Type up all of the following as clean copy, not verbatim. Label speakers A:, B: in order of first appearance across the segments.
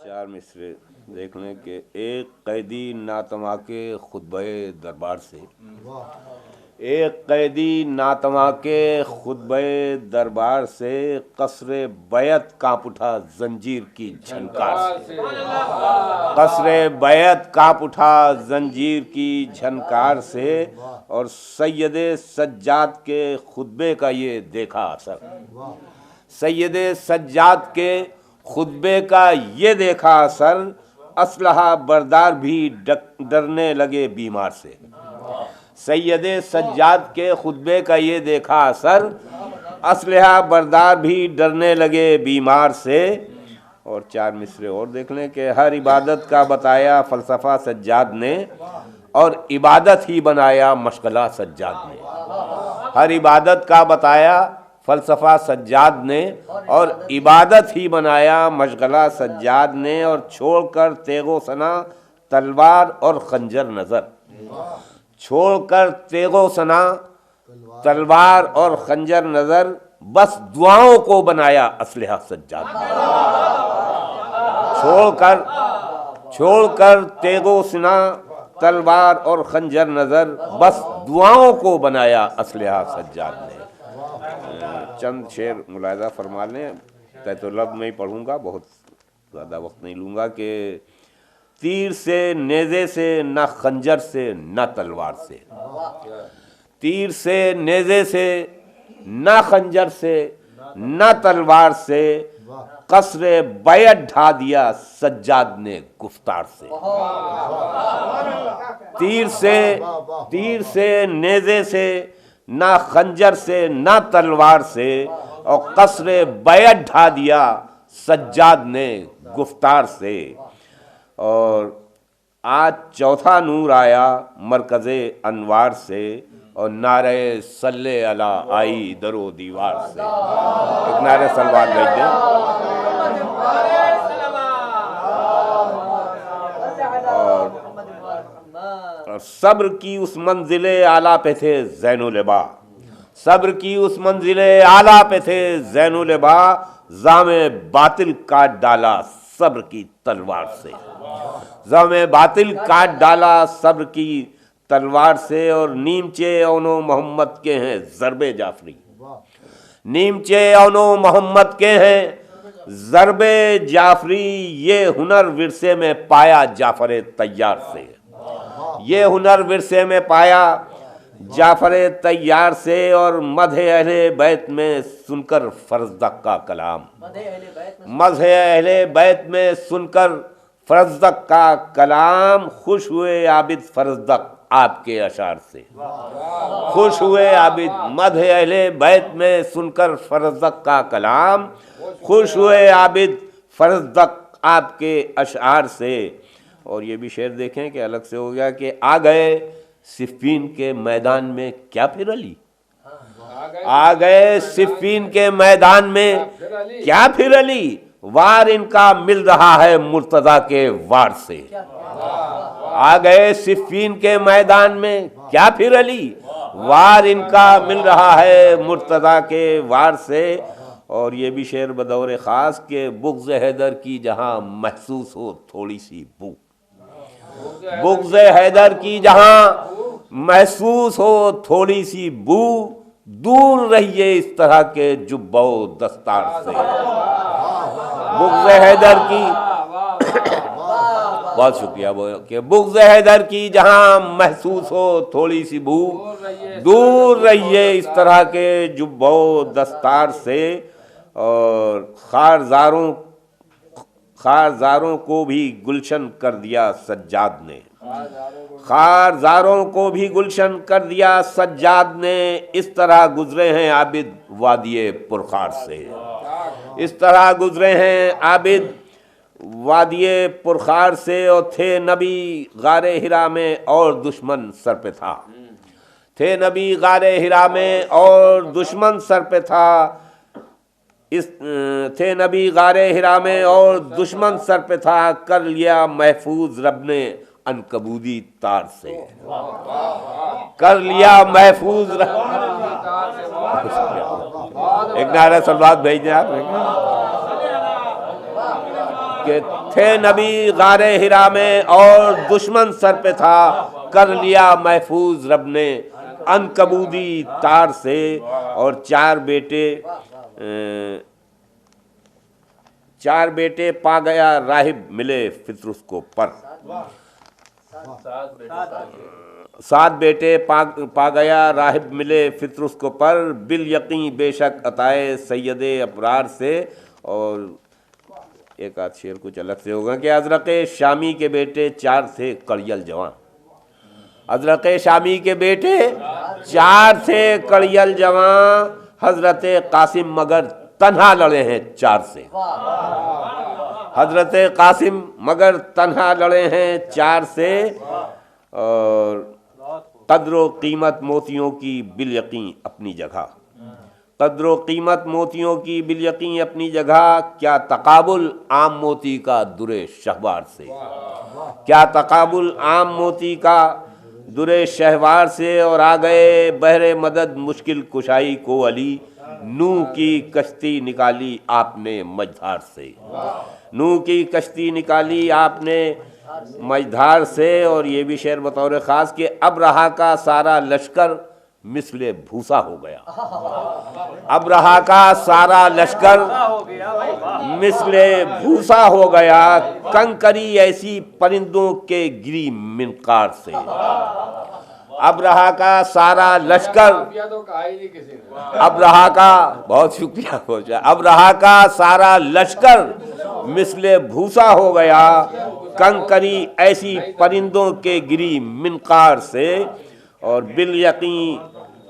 A: چار مصرے دیکھ لیں کہ ایک قیدی ناتما کے خطبہ دربار سے، ایک قیدی ناتما کے خطبہ دربار سے قصر بیعت کانپ اٹھا زنجیر کی جھنکار سے، قصر بیعت کانپ اٹھا زنجیر کی جھنکار سے، اور سید سجاد کے خطبے کا یہ دیکھا اثر، سید سجاد کے خطبے کا یہ دیکھا اثر، اسلحہ بردار بھی ڈرنے لگے بیمار سے، سید سجاد کے خطبے کا یہ دیکھا اثر، اسلحہ بردار بھی ڈرنے لگے بیمار سے۔ اور چار مصرے اور دیکھ لیں کہ ہر عبادت کا بتایا فلسفہ سجاد نے، اور عبادت ہی بنایا مشغلہ سجاد نے، ہر عبادت کا بتایا فلسفہ سجاد نے، اور عبادت ہی بنایا مشغلہ سجاد نے، اور چھوڑ کر تیغ و سنا تلوار اور خنجر نظر، چھوڑ کر تیغ و سنا تلوار اور خنجر نظر، بس دعاؤں کو بنایا اسلحہ سجاد نے، چھوڑ کر تیغ و سنا تلوار اور خنجر نظر، بس دعاؤں کو بنایا اسلحہ سجاد نے۔ چند شعر ملاحظہ فرما لیں، تحت لب میں ہی پڑھوں گا، بہت زیادہ وقت نہیں لوں گا، کہ تیر سے نیزے سے نہ خنجر سے نہ تلوار سے، تیر سے نیزے سے نہ خنجر سے نہ تلوار سے، قصر بیعت ڈھا دیا سجاد نے گفتار سے، تیر سے نیزے سے نہ خنجر سے نہ تلوار سے، اور قصر بیعت ڈھا دیا سجاد نے گفتار سے۔ اور آج چوتھا نور آیا مرکز انوار سے، اور نعرہ صلی علی آئی در و دیوار سے۔ ایک نعرہ سلوات بھیج دیں۔ اور صبر کی اس منزل اعلیٰ پہ تھے زین و لبا، صبر کی اس منزل اعلیٰ پہ تھے زین و لبا، زام باطل کاٹ ڈالا صبر کی تلوار سے، زام باطل کاٹ ڈالا صبر کی تلوار سے۔ اور نیمچے اون و محمد کے ہیں ضرب جعفری، نیمچے اون و محمد کے ہیں ضرب جعفری، یہ ہنر ورثے میں پایا جعفر طیار سے، یہ ہنر ورثے میں پایا جعفر طیار سے۔ اور مدح اہل بیت میں سن کر فرزدق کا کلام، مدح اہل بیت میں سن کر فرزدق کا کلام، خوش ہوئے عابد فرزدق آپ کے اشعار سے، خوش ہوئے عابد، مدح اہل بیت میں سن کر فرزدق کا کلام، خوش ہوئے عابد فرزدق آپ کے اشعار سے۔ اور یہ بھی شعر دیکھیں کہ الگ سے ہو گیا کہ آ گئے صفین کے میدان میں کیا پھر علی، آ گئے صفین کے میدان میں کیا پھر علی، وار ان کا مل رہا ہے مرتضیٰ کے وار سے، آ گئے صفین کے میدان میں کیا پھر علی، وار ان کا مل رہا ہے مرتضیٰ کے وار سے۔ اور یہ بھی شعر بدور خاص کہ بغض حیدر کی جہاں محسوس ہو تھوڑی سی بو، بغض حیدر کی جہاں محسوس ہو تھوڑی سی بو، دور رہیے اس طرح کے جبہ و دستار سے، بغض حیدر کی بہت شکریہ کہ بغض حیدر کی جہاں محسوس ہو تھوڑی سی بو، دور رہیے اس طرح کے جبہ و دستار سے۔ اور خارزاروں کو بھی گلشن کر دیا سجاد نے، خارزاروں کو بھی گلشن کر دیا سجاد نے، اس طرح گزرے ہیں عابد وادی پرخار سے، اس طرح گزرے ہیں عابد وادی پرخار سے۔ اور تھے نبی غار حرا میں اور دشمن سر پہ تھا، تھے نبی غار حرا میں اور دشمن سر پہ تھا، تھے نبی غار حرا میں اور دشمن سر پہ تھا، کر لیا محفوظ رب نے عنکبوتی تار سے، کر لیا محفوظ رب۔ ایک نعرہ سلوات بھیج دیں آپ۔ کہ تھے نبی غار ہرا میں اور دشمن سر پہ تھا، کر لیا محفوظ رب نے عنکبوتی تار سے، اور چار بیٹے پا گیا راہب ملے فطرس کو پر، 7 بیٹے پا گیا راہب ملے فطرس کو پر، بالیقین بے شک عطائے سید ابرار سے۔ اور ایک آدھ شعر کچھ الگ سے ہوگا کہ ازرق شامی کے بیٹے 4 تھے کڑیل جوان، ازرق شامی کے بیٹے 4 تھے کڑیل جوان، حضرت قاسم مگر تنہا لڑے ہیں 4 سے، حضرت قاسم مگر تنہا لڑے ہیں 4 سے۔ اور قدر و قیمت موتیوں کی بالیقین اپنی جگہ، قدر و قیمت موتیوں کی بالیقین اپنی جگہ، کیا تقابل عام موتی کا در شہوار سے، کیا تقابل عام موتی کا در شہوار سے۔ اور آ گئے بحر مدد مشکل کشائی کو علی، نوح کی کشتی نکالی آپ نے مجدھار سے، نوح کی کشتی نکالی آپ نے مجدھار سے۔ اور یہ بھی شعر بطور خاص کہ اب رہا کا سارا لشکر مثل بھوسا ہو گیا، اب رہا کا سارا لشکر مثل بھوسا ہو گیا، کنکری ایسی پرندوں کے گری منقار سے، اب رہا کا سارا لشکر، اب رہا کا بہت شکریہ پہنچا، اب رہا کا سارا لشکر مثل بھوسا ہو گیا، کنکری ایسی پرندوں کے گری منقار سے۔ اور بالیقین،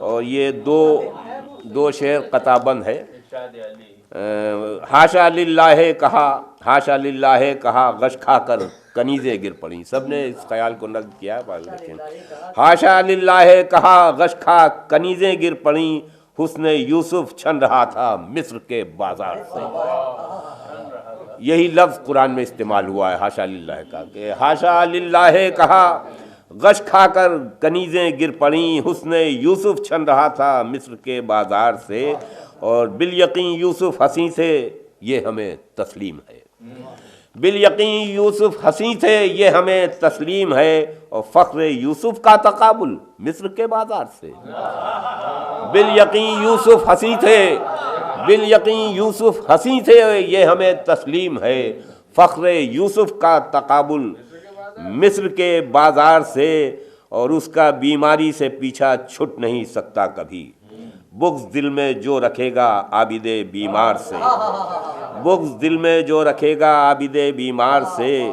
A: اور یہ دو شعر قطع بند ہے۔ حاشا للہ کہا، حاشا للہ کہا غش کھا کر کنیزیں گر پڑیں، سب نے اس خیال کو نقد کیا، حاشا للہ کہا غش کھا کنیزیں گر پڑیں، حسن یوسف چھن رہا تھا مصر کے بازار سے۔ یہی لفظ قرآن میں استعمال ہوا ہے حاشا للہ کا، کہ حاشا للہ کہا غش کھا کر کنیزیں گر پڑیں، حسن یوسف چھن رہا تھا مصر کے بازار سے۔ اور بالیقین یوسف ہنسی تھے یہ ہمیں تسلیم ہے، بالیقین یوسف ہنسی تھے یہ ہمیں تسلیم ہے، اور فخر یوسف کا تقابل مصر کے بازار سے۔ بالیقین یوسف ہنسی تھے، بالیقین یوسف ہنسی تھے یہ ہمیں تسلیم ہے، فخر یوسف کا تقابل مصر کے بازار سے۔ اور اس کا بیماری سے پیچھا چھٹ نہیں سکتا کبھی، بغض دل میں جو رکھے گا عابد بیمار سے، بغض دل میں جو رکھے گا عابد بیمار سے۔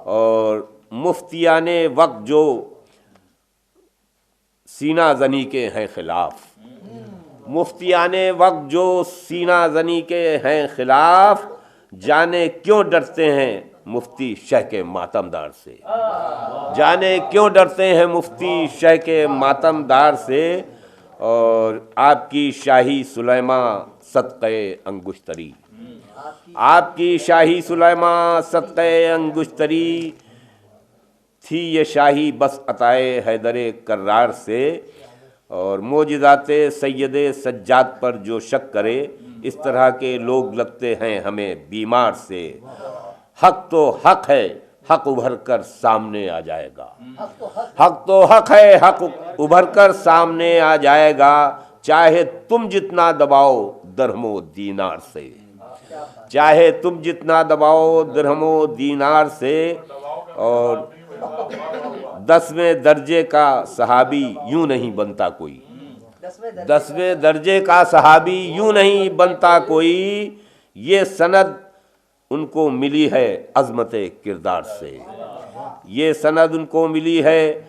A: اور مفتیان وقت جو سینہ زنی کے ہیں خلاف، مفتیان وقت جو سینہ زنی کے ہیں خلاف، جانے کیوں ڈرتے ہیں مفتی شہ کے ماتم دار سے، جانے کیوں ڈرتے ہیں مفتی شہ کے ماتم دار سے۔ اور آپ کی شاہی سلیماں صدقہ انگشتری، آپ کی شاہی سلیماں صدقہ انگشتری تھی یہ شاہی بس عطائے حیدر کرار سے۔ اور معجزات سید سجاد پر جو شک کرے، اس طرح کے لوگ لگتے ہیں ہمیں بیمار سے۔ حق تو حق ہے، حق ابھر کر سامنے آ جائے گا، حق تو حق ہے، حق ابھر کر سامنے آ جائے گا، چاہے تم جتنا دباؤ درہم و دینار سے، چاہے تم جتنا دباؤ درہم و دینار سے۔ اور 10ویں درجے کا صحابی یوں نہیں بنتا کوئی، 10ویں درجے کا صحابی یوں نہیں بنتا کوئی، یہ سند ان کو ملی ہے عظمت کردار سے، یہ سند ان کو ملی ہے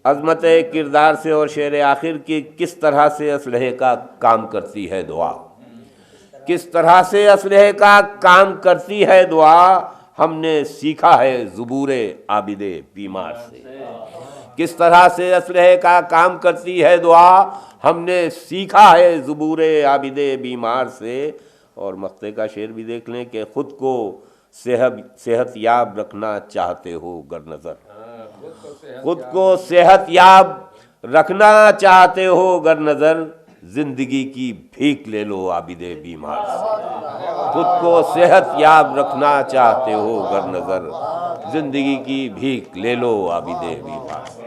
A: عظمت کردار سے۔ اور شعر آخر کی کس طرح سے اسلحے کا کام کرتی ہے دعا، کس طرح سے اسلحے کا کام کرتی ہے دعا، ہم نے سیکھا ہے زبور عابد بیمار سے، کس طرح سے اسلحے کا کام کرتی ہے دعا، ہم نے سیکھا ہے زبور عابد بیمار سے۔ اور مقطع کا شعر بھی دیکھ لیں کہ خود کو صحت یاب رکھنا چاہتے ہو گر نظر، خود کو صحت یاب رکھنا چاہتے ہو گر نظر، زندگی کی بھیک لے لو عابد بیمار سے، خود کو صحت یاب رکھنا چاہتے ہو گر نظر، زندگی کی بھیک لے لو عابد بیوہ سے۔